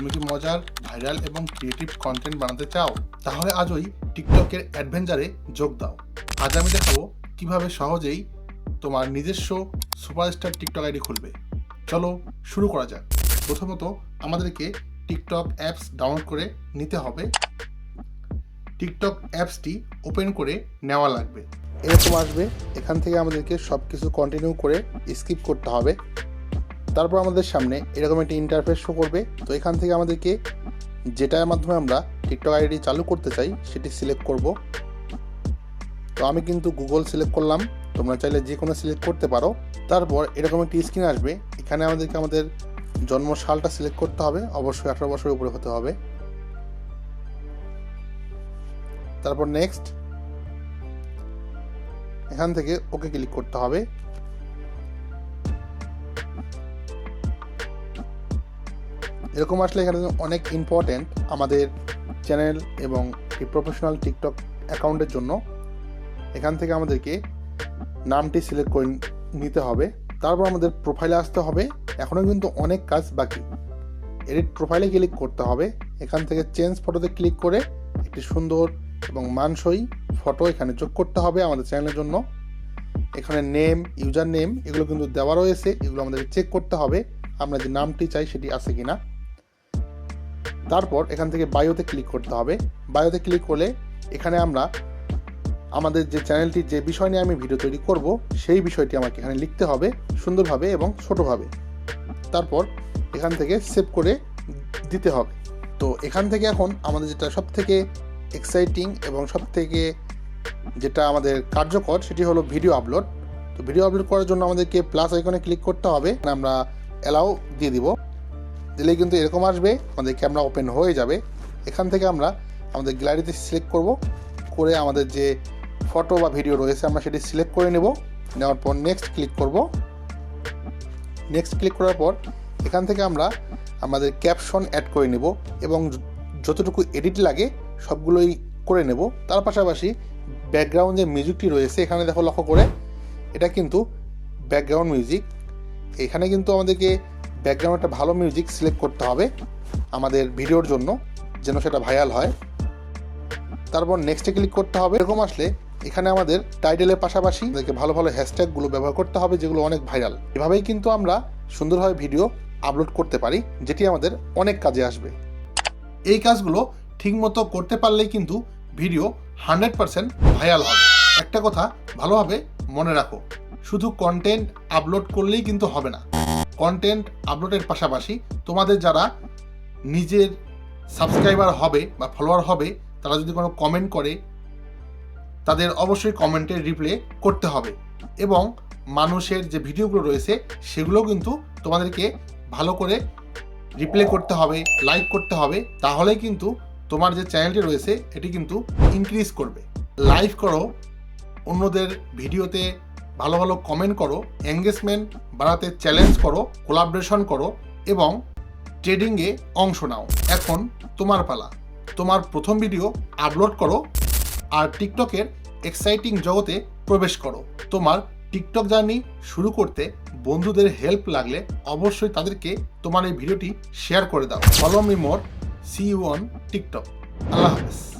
তুমি কি মজার, ভাইরাল এবং ক্রিয়েটিভ কন্টেন্ট বানাতে চাও? তাহলে আজই টিকটকের অ্যাডভেঞ্চারে যোগ দাও। আজ আমি দেখাবো কিভাবে সহজেই তোমার নিজস্ব সুপারস্টার টিকটক আইডি খুলবে। চলো শুরু করা যাক। প্রথমত আমাদেরকে টিকটক অ্যাপস ডাউনলোড করে নিতে হবে। টিকটক অ্যাপসটি ওপেন করে নেওয়া লাগবে। এরকম আসবে, এখান থেকে আমাদেরকে সব কিছু কন্টিনিউ করে স্কিপ করতে হবে। তারপর আমাদের সামনে এরকম একটি ইন্টারফেস শো করবে। তো এখান থেকে আমাদেরকে যেটার মাধ্যমে আমরা টিকটক আইডি চালু করতে চাই সেটি সিলেক্ট করব। তো আমি কিন্তু গুগল সিলেক্ট করলাম, তোমরা চাইলে যে কোনো সিলেক্ট করতে পারো। তারপর এরকম একটি স্ক্রিন আসবে, এখানে আমাদেরকে আমাদের জন্ম সালটা সিলেক্ট করতে হবে, অবশ্যই 18 বছরের উপরে হতে হবে। তারপর নেক্সট, এখান থেকে ওকে ক্লিক করতে হবে। এরকম আসলে এখানে অনেক ইম্পর্টেন্ট আমাদের চ্যানেল এবং প্রফেশনাল টিকটক অ্যাকাউন্টের জন্য। এখান থেকে আমাদেরকে নামটি সিলেক্ট করে নিতে হবে। তারপর আমাদের প্রোফাইলে আসতে হবে। এখনও কিন্তু অনেক কাজ বাকি। এডিট প্রোফাইলে ক্লিক করতে হবে। এখান থেকে চেঞ্জ ফটোতে ক্লিক করে একটি সুন্দর এবং মানসই ফটো এখানে যোগ করতে হবে আমাদের চ্যানেলের জন্য। এখানে নেম, ইউজার নেম এগুলো কিন্তু দেওয়া রয়েছে, এগুলো আমাদেরকে চেক করতে হবে আমরা যে নামটি চাই সেটি আছে কিনা। তারপর এখান থেকে বায়োতে ক্লিক করতে হবে। বায়োতে ক্লিক করলে এখানে আমরা আমাদের যে চ্যানেলটি, যে বিষয় নিয়ে আমি ভিডিও তৈরি করব সেই বিষয়টি আমাকে এখানে লিখতে হবে সুন্দরভাবে এবং ছোটোভাবে। তারপর এখান থেকে সেভ করে দিতে হবে। তো এখান থেকে এখন আমাদের যেটা সব থেকে এক্সাইটিং এবং সব থেকে যেটা আমাদের কার্যকর সেটি হলো ভিডিও আপলোড। তো ভিডিও আপলোড করার জন্য আমাদেরকে প্লাস আইকনে ক্লিক করতে হবে, আমরা অ্যালাউ দিয়ে দিব। দিলেই কিন্তু এরকম আসবে, আমাদের ক্যামেরা ওপেন হয়ে যাবে। এখান থেকে আমরা আমাদের গ্যালারিতে সিলেক্ট করব, করে আমাদের যে ফটো বা ভিডিও রয়েছে আমরা সেটি সিলেক্ট করে নেব। নেওয়ার পর নেক্সট ক্লিক করব। নেক্সট ক্লিক করার পর এখান থেকে আমরা আমাদের ক্যাপশন অ্যাড করে নেব এবং যতটুকু এডিট লাগে সবগুলোই করে নেব। তার পাশাপাশি ব্যাকগ্রাউন্ড যে মিউজিকটি রয়েছে এখানে দেখো, লক্ষ্য করে, এটা কিন্তু ব্যাকগ্রাউন্ড মিউজিক। এখানে কিন্তু আমাদেরকে ব্যাকগ্রাউন্ড একটা ভালো মিউজিক সিলেক্ট করতে হবে আমাদের ভিডিওর জন্য, যেন সেটা ভাইরাল হয়। তারপর নেক্সটে ক্লিক করতে হবে। এরকম আসলে এখানে আমাদের টাইটেলের পাশাপাশি আমাদেরকে ভালো ভালো হ্যাশট্যাগুলো ব্যবহার করতে হবে যেগুলো অনেক ভাইরাল। এভাবেই কিন্তু আমরা সুন্দরভাবে ভিডিও আপলোড করতে পারি, যেটি আমাদের অনেক কাজে আসবে। এই কাজগুলো ঠিকমতো করতে পারলেই কিন্তু ভিডিও 100% ভাইরাল হবে। একটা কথা ভালোভাবে মনে রাখো, শুধু কন্টেন্ট আপলোড করলেই কিন্তু হবে না। কন্টেন্ট আপলোডের পাশাপাশি তোমাদের যারা নিজের সাবস্ক্রাইবার হবে বা ফলোয়ার হবে তারা যদি কোনো কমেন্ট করে তাদের অবশ্যই কমেন্টের রিপ্লাই করতে হবে, এবং মানুষের যে ভিডিওগুলো রয়েছে সেগুলো কিন্তু তোমাদেরকে ভালো করে রিপ্লাই করতে হবে, লাইক করতে হবে। তাহলে কিন্তু তোমার যে চ্যানেলটি রয়েছে এটি কিন্তু ইনক্রিজ করবে। লাইভ করো, অন্যদের ভিডিওতে ভালো ভালো কমেন্ট করো, এঙ্গেজমেন্ট বাড়াতে চ্যালেঞ্জ করো, কোলাবরেশন করো এবং ট্রেডিংয়ে অংশ নাও। এখন তোমার পালা, তোমার প্রথম ভিডিও আপলোড করো আর টিকটকের এক্সাইটিং জগতে প্রবেশ করো। তোমার টিকটক জার্নি শুরু করতে বন্ধুদের হেল্প লাগলে অবশ্যই তাদেরকে তোমার এই ভিডিওটি শেয়ার করে দাও। Follow me more, see you on TikTok. আল্লাহ হাফেজ।